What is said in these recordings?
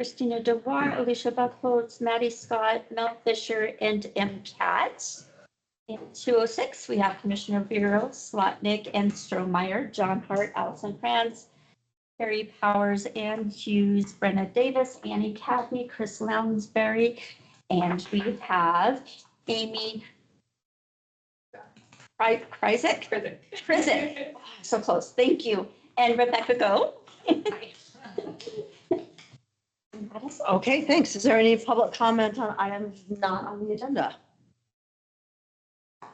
Christina Devoir, Alicia Buckholz, Maddie Scott, Mel Fisher, and M. Katz. In 206, we have Commissioner Bureau, Slotnick, and Strohmeyer, John Hart, Allison Franz, Harry Powers, Ann Hughes, Brenna Davis, Annie Cappy, Chris Lounsbury, and we have Amy Kryzik. So close. Thank you. And Rebecca Go. Okay, thanks. Is there any public comment on items not on the agenda?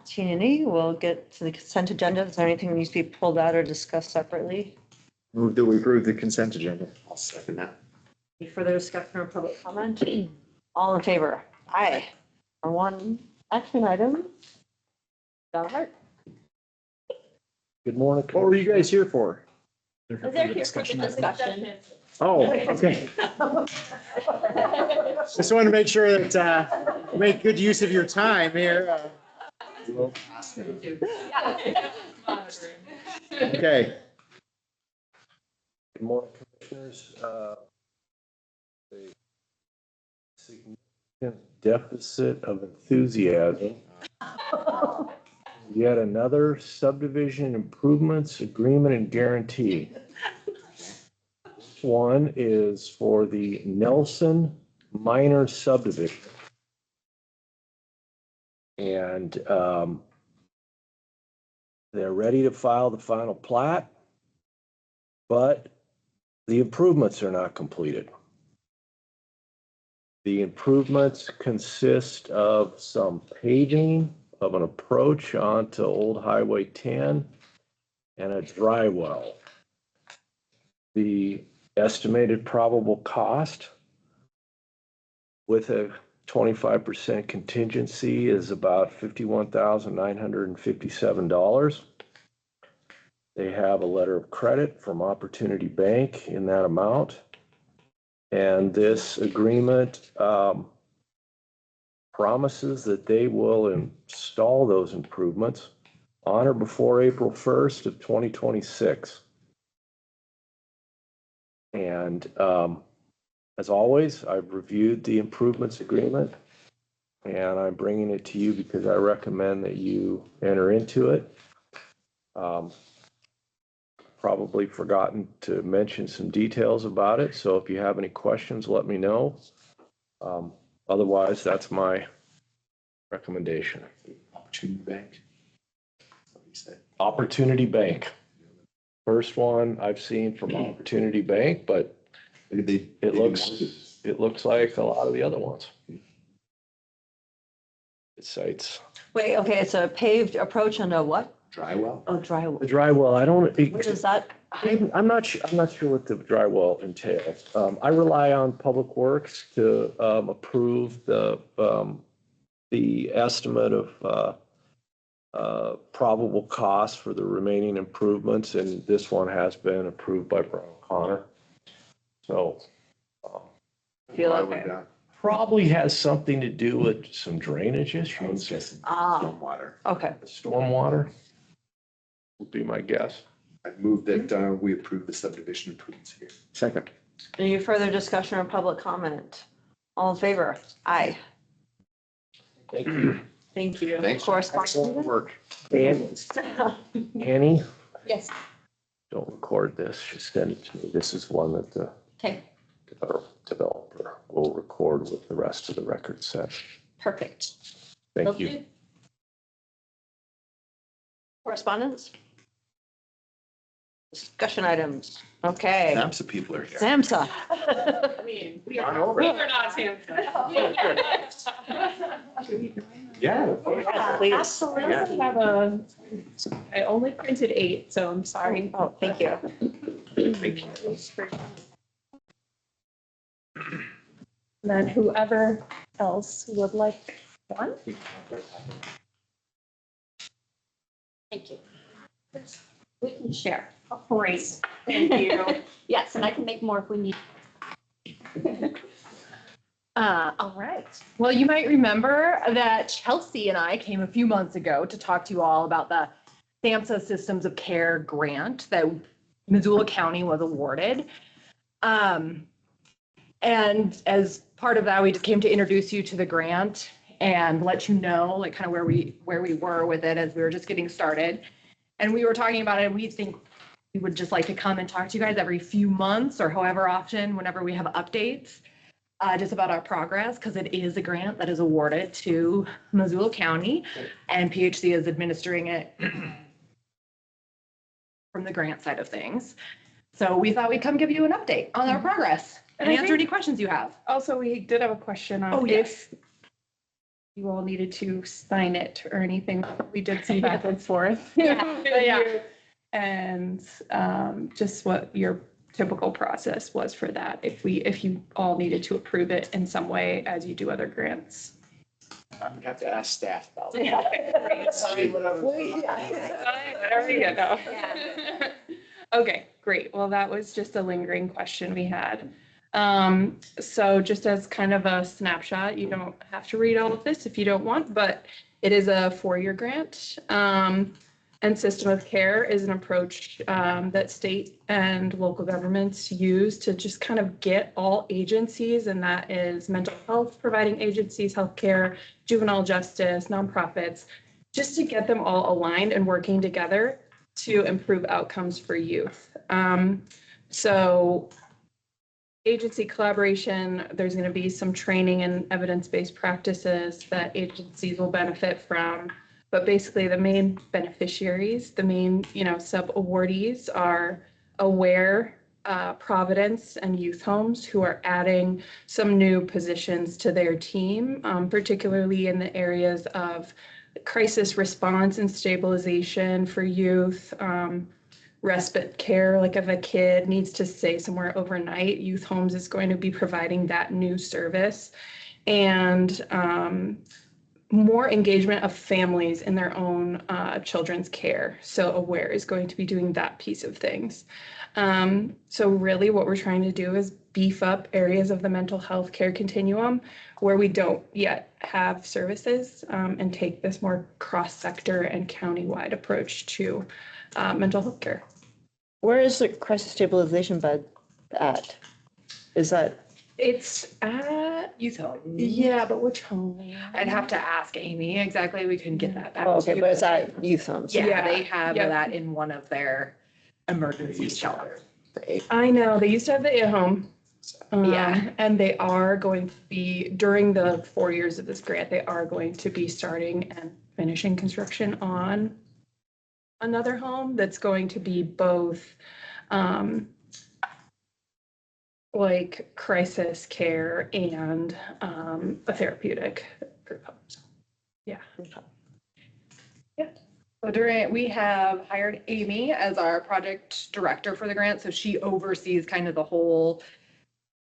Seeing any, we'll get to the consent agenda. Is there anything that needs to be pulled out or discussed separately? Move that we approve the consent agenda. I'll second that. Any further discussion or public comment? All in favor? Aye. For one action item. John Hart. Good morning. What were you guys here for? They're here for the discussion. Oh, okay. Just want to make sure that make good use of your time here. Okay. Good morning, Commissioners. A significant deficit of enthusiasm. Yet another subdivision improvements agreement and guarantee. One is for the Nelson Minor subdivision. And they're ready to file the final plat, but the improvements are not completed. The improvements consist of some paving of an approach onto Old Highway 10 and a dry well. The estimated probable cost with a 25% contingency is about $51,957. They have a letter of credit from Opportunity Bank in that amount. And this agreement promises that they will install those improvements on or before April 1st of 2026. And as always, I've reviewed the improvements agreement and I'm bringing it to you because I recommend that you enter into it. Probably forgotten to mention some details about it. So if you have any questions, let me know. Otherwise, that's my recommendation. Opportunity Bank. Opportunity Bank. First one I've seen from Opportunity Bank, but it looks like a lot of the other ones. It cites. Wait, okay, it's a paved approach on a what? Dry well. Oh, dry well. The dry well, I don't. What is that? I'm not sure what the dry well entails. I rely on Public Works to approve the estimate of probable cost for the remaining improvements, and this one has been approved by Brown Connor. So Feel okay. probably has something to do with some drainage issues. Stormwater. Okay. Stormwater would be my guess. I move that we approve the subdivision improvements here. Second. Any further discussion or public comment? All in favor? Aye. Thank you. Thank you. Thanks. Correspondence? Excellent work. Annie, Yes. don't record this. Just send it to me. This is one that the Okay, developer will record with the rest of the record set. perfect. Thank Will you. do. Correspondence? Discussion items. Okay. SAMHSA people are here. SAMHSA. I mean, we On are, over. we are not Samson. Yeah. Please. Absolutely. I have I only printed 8, so I'm sorry. Oh, thank you. And then whoever else would like one? Thank you. We can share. Great, thank you. Yes, and I can make more if we need. All right. Well, you might remember that Chelsea and I came a few months ago to talk to you all about the SAMHSA Systems of Care grant that Missoula County was awarded. And as part of that, we just came to introduce you to the grant and let you know like kind of where we were with it as we were just getting started. And we were talking about it. We think we would just like to come and talk to you guys every few months or however often, whenever we have updates, just about our progress, because it is a grant that is awarded to Missoula County, and PHC is administering it from the grant side of things. So we thought we'd come give you an update on our progress and And I answer think- any questions you have. Also, we did have a question Oh, on yes. if you all needed to sign it or anything. We did some back and forth. Yeah. And just what your typical process was for that, if you all needed to approve it in some way as you do other grants. I'm gonna have to ask staff about Yeah. that. Sign whatever. Whatever you know. Okay, great. Well, that was just a lingering question we had. So just as kind of a snapshot, you don't have to read all of this if you don't want, but it is a 4-year grant. And system of care is an approach that state and local governments use to just kind of get all agencies, and that is mental health providing agencies, healthcare, juvenile justice, nonprofits, just to get them all aligned and working together to improve outcomes for youth. So agency collaboration, there's going to be some training and evidence-based practices that agencies will benefit from. But basically the main beneficiaries, the main, sub-awardees are Aware, Providence, and Youth Homes, who are adding some new positions to their team, particularly in the areas of crisis response and stabilization for youth, respite care, like if a kid needs to stay somewhere overnight, Youth Homes is going to be providing that new service. And more engagement of families in their own children's care. So Aware is going to be doing that piece of things. So really what we're trying to do is beef up areas of the mental health care continuum where we don't yet have services, and take this more cross-sector and county-wide approach to mental health care. Where is the crisis stabilization bed at? Is that, It's at, Youth home. yeah, but which home? I'd have to ask Amy exactly. We couldn't get that back. oh, to okay, you. but it's at Youth Homes? Yeah, Yeah. they have Yep. that in one of their emergency shelters. I know, they used to have the at-home. Yeah. And they are going to be, during the 4 years of this grant, they are going to be starting and finishing construction on another home that's going to be both, like crisis care and a therapeutic group home. So, yeah. So we have hired Amy as our project director for the grant. So she oversees kind of the whole,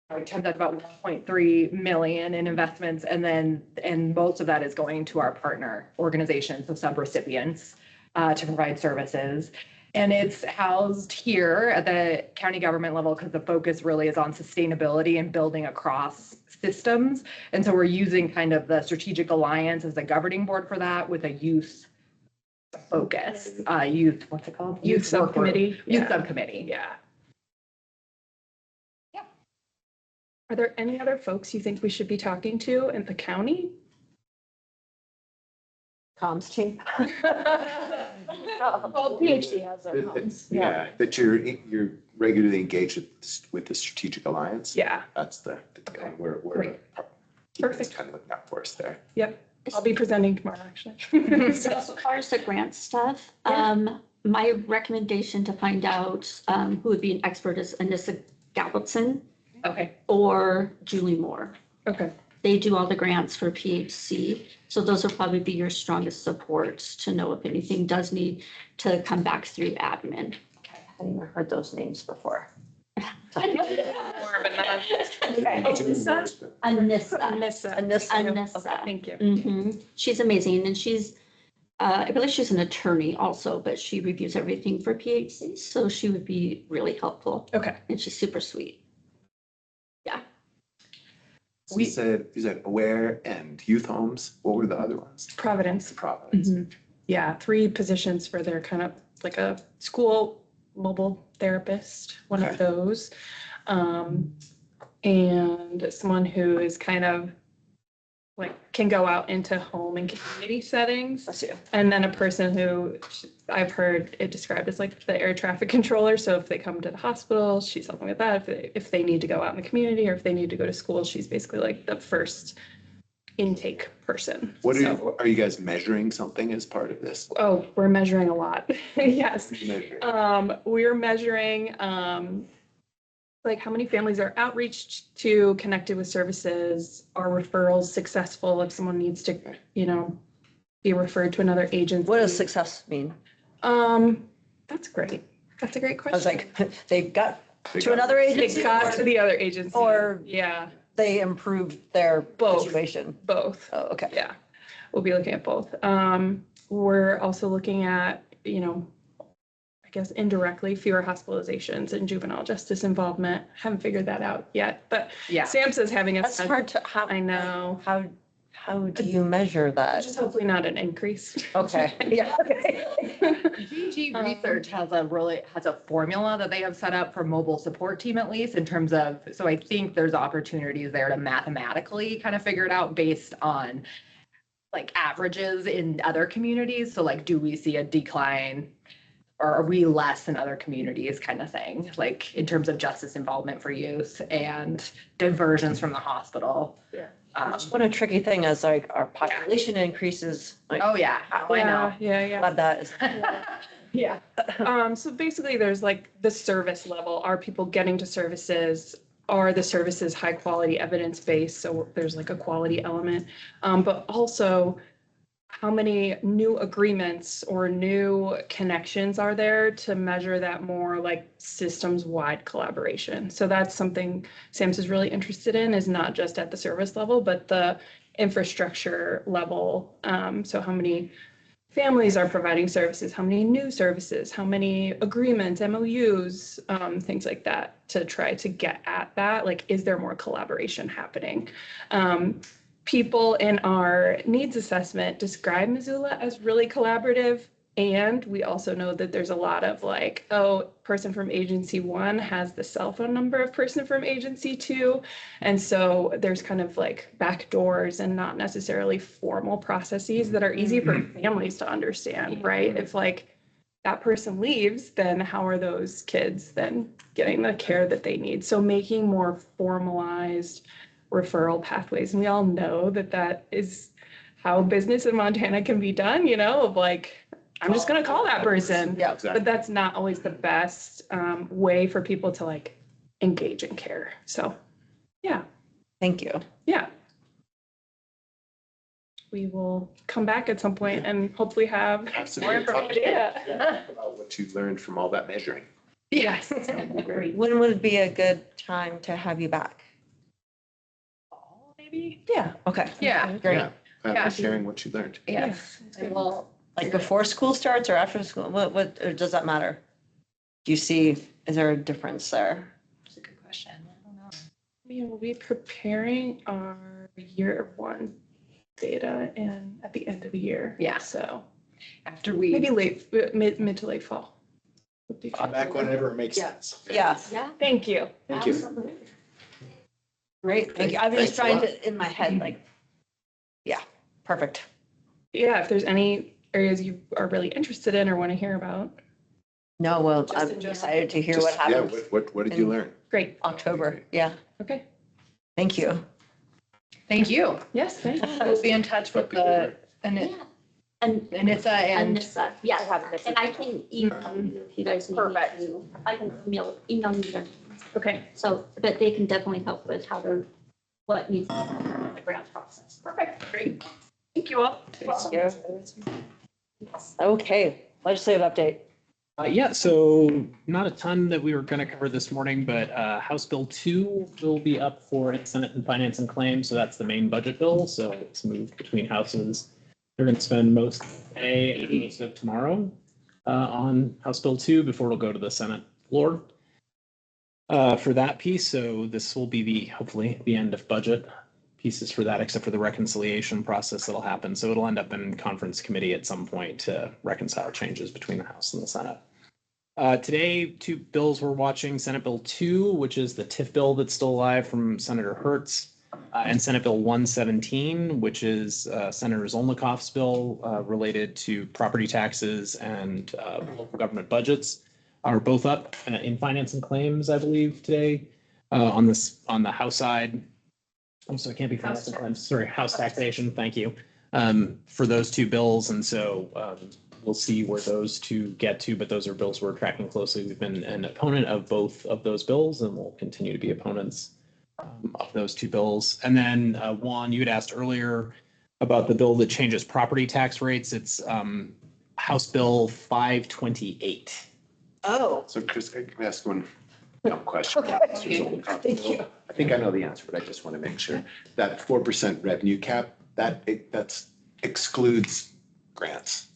I turned out about 1.3 million in investments. And most of that is going to our partner organizations, so sub-recipients, to provide services. And it's housed here at the county government level because the focus really is on sustainability and building across systems. And so we're using kind of the strategic alliance as the governing board for that with a youth focus, what's it called? Youth subcommittee. Youth Yeah. subcommittee. Yeah. Yeah. Are there any other folks you think we should be talking to in the county? Comms team? Well, PhD has their homes. Yeah, that you're regularly engaged with the strategic alliance. Yeah, That's the, Okay, we're great. Perfect. Kind of looking out for us there. yep. I'll be presenting tomorrow, actually. So as far as the grant stuff, my recommendation to find out who would be an expert is Anissa Galbelson Okay. or Julie Moore. Okay, They do all the grants for PHC. So those will probably be your strongest supports to know if anything does need to come back through admin. I hadn't even heard those names before. Anissa. Anissa. Anissa. Okay, thank you. She's amazing, and she's, I believe she's an attorney also, but she reviews everything for PHC, so she would be really helpful, Okay. and she's super sweet. So you said Aware and Youth Homes. What were the other ones? Providence. Providence. Yeah, 3 positions for their kind of like a school mobile therapist, one of Okay. those. and someone who is kind of like can go out into home and community settings. Bless you. And then a person who I've heard it described as like the air traffic controller. So if they come to the hospital, she's helping with that. If they need to go out in the community or if they need to go to school, she's basically like the first intake person. What So- are you guys measuring something as part of this? Oh, we're measuring a lot. Yes. What are you measuring? We're measuring like how many families are outreached to, connected with services, are referrals successful if someone needs to, you know, be referred to another agency. What does success mean? That's great. That's a great I was question. like, they got They to got- another agency, It got to the other agency. Or- Yeah, they improved their Both. situation. both. Oh, okay. Yeah, we'll be looking at both. We're also looking at, you know, I guess indirectly, fewer hospitalizations and juvenile justice involvement. Haven't figured that out yet, but Yeah. Sam says having a. That's hard to, I know. how do you measure that? Just hopefully not an increase. Okay, yeah, okay. GG Research has a formula that they have set up for mobile support team, at least in terms of, so I think there's opportunities there to mathematically kind of figure it out based on like averages in other communities. So like, do we see a decline or are we less than other communities kind of thing? Like in terms of justice involvement for youth and diversions from the hospital. Yeah. What a tricky thing is like our population increases, like, Oh, yeah. Oh, I know. Yeah. glad that is. Yeah. So basically there's like the service level. Are people getting to services? Are the services high quality, evidence-based? So there's like a quality element. But also how many new agreements or new connections are there to measure that more like systems-wide collaboration? So that's something SAMS is really interested in, is not just at the service level, but the infrastructure level. So how many families are providing services, how many new services, how many agreements, MOUs, things like that, to try to get at that. Like, is there more collaboration happening? People in our needs assessment describe Missoula as really collaborative. And we also know that there's a lot of like, oh, person from agency 1 has the cell phone number of person from agency 2. And so there's kind of like back doors and not necessarily formal processes that are easy for families to understand, right? If like that person leaves, then how are those kids then getting the care that they need? So making more formalized referral pathways. And we all know that that is how business in Montana can be done, you know, of like, I'm just going to call that person. Yeah. Exactly. But that's not always the best way for people to like engage in care. So, yeah, Thank you. yeah. We will come back at some point and hopefully have Have some more good talk information. Yeah. about what you learned from all that measuring. Yes. When would it be a good time to have you back? Maybe. Yeah, okay. Yeah. Great. Yeah. Glad Yeah. for sharing what you learned. Yes. Well, Like before school starts or after school? What, or does that matter? Do you see, is there a difference there? that's a good question. I don't know. We will be preparing our year 1 data and at the end of the year. Yeah. So After we. maybe mid to late fall. would be I'm back whenever it makes Yeah. sense. Yeah, Yeah. Thank you. Thank you. Absolutely. great. Thank you. I was just Thanks a trying lot. to, in my head, like, yeah, perfect. Yeah, if there's any areas you are really interested in or want to hear about, No, well, Just I'm in general. excited to hear Just- what yeah, happens what did you in- learn? great. October. Yeah, Okay. thank you. Thank you. Yes, thanks. We'll be in touch with the, and Yeah. And Anissa And and. this, yeah, and I can email you if you guys need me Perfect. to. I can email you their, Okay. so, but they can definitely help with how to, what needs to be done in the grant process. Perfect. Great. Thank you all. Thank you. Okay, legislative update. Yeah, so not a ton that we were going to cover this morning, but House Bill 2 will be up for Senate and Finance and Claims. So that's the main budget bill. So it's moved between houses. They're going to spend most of today and most of tomorrow on House Bill 2 before it'll go to the Senate floor for that piece. So this will be hopefully the end of budget pieces for that, except for the reconciliation process that'll happen. So it'll end up in conference committee at some point to reconcile changes between the House and the Senate. Today, two bills we're watching, Senate Bill 2, which is the TIF bill that's still alive from Senator Hertz, and Senate Bill 117, which is Senator Zolnikov's bill related to property taxes and local government budgets, are both up in finance and claims, I believe, today. On the House side, so it can't be finance and claims, sorry, House taxation, thank you, for those two bills. And so we'll see where those two get to, but those are bills we're tracking closely. We've been an opponent of both of those bills and we'll continue to be opponents of those two bills. And then Juan, you had asked earlier about the bill that changes property tax rates. It's House Bill 528. Oh, So Chris, can I ask one question? thank you. I think I know the answer, but I just want to make sure. That 4% revenue cap, that's excludes grants.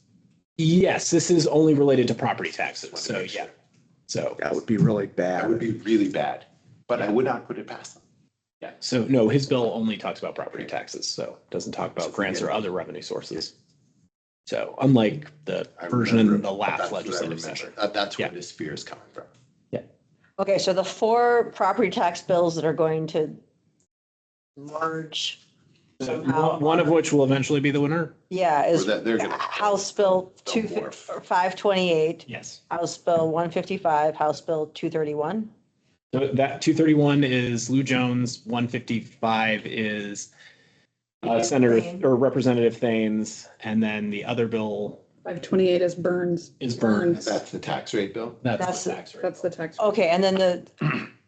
Yes, this is only related to property taxes. So yeah. So That would be really That bad. would be really bad, but I would not put it past them. yeah. So no, his bill only talks about property taxes, so it doesn't talk So about grants or forget it. other revenue sources. So unlike the I version in remember- the last that's what I legislative remember. session. That's where Yeah. this fear is coming from. Okay, so the 4 property tax bills that are going to merge somehow. One of which will eventually be the winner. Yeah, Or is that they're gonna. House Bill They'll 528, Yes. House Bill 155, House Bill 231. So that 231 is Lou Jones, 155 is Senator or Representative Thanes, and then the other bill 528 is Burns. is Burns. That's the tax rate bill? That's the tax rate. That's the tax. Okay, and then the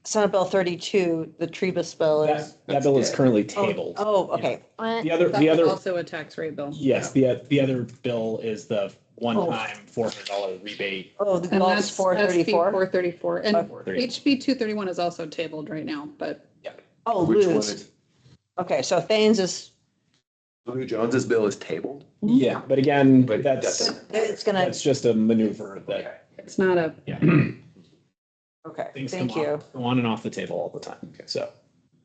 Senate Bill 32, the Trebus bill is. That bill is currently tabled. Oh, okay. The other, That's the other, also a tax rate bill. yes, the other bill is the one-time $400 rebate. Oh, the And Gulf's that's SB 434. 434. And 434. HB 231 is also tabled right now, but Oh, Which one Lou's. is, Okay, so Thanes is, Lou Jones's bill is tabled? Yeah, but again, But that's, it's gonna, that's just a maneuver that, it's not a, yeah, okay, things thank come you. off, go on and off the table all the time. So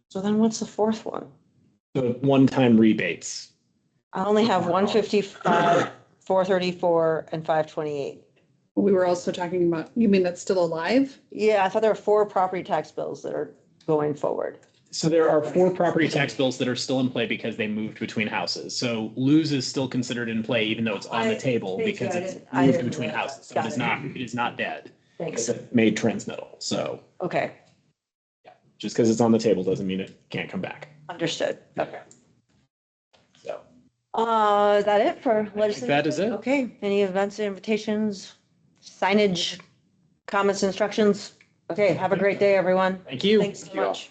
So then what's the fourth one? the one-time rebates. I only have 155, 434, and 528. we were also talking about, you mean that's still alive? Yeah, I thought there were 4 property tax bills that are going forward. So there are 4 property tax bills that are still in play because they moved between houses. So Lou's is still considered in play, even though it's on the table thank you. because I it's didn't moved know between that. houses. So Got it is it. not dead. Thanks. It's made transmittal. So Okay, just because it's on the table doesn't mean it can't come back. understood. Okay. So Is that it for legislation? that is it. Okay, any events, invitations, signage, comments, instructions? Okay, have a great day, everyone. Thank you. Thanks so much.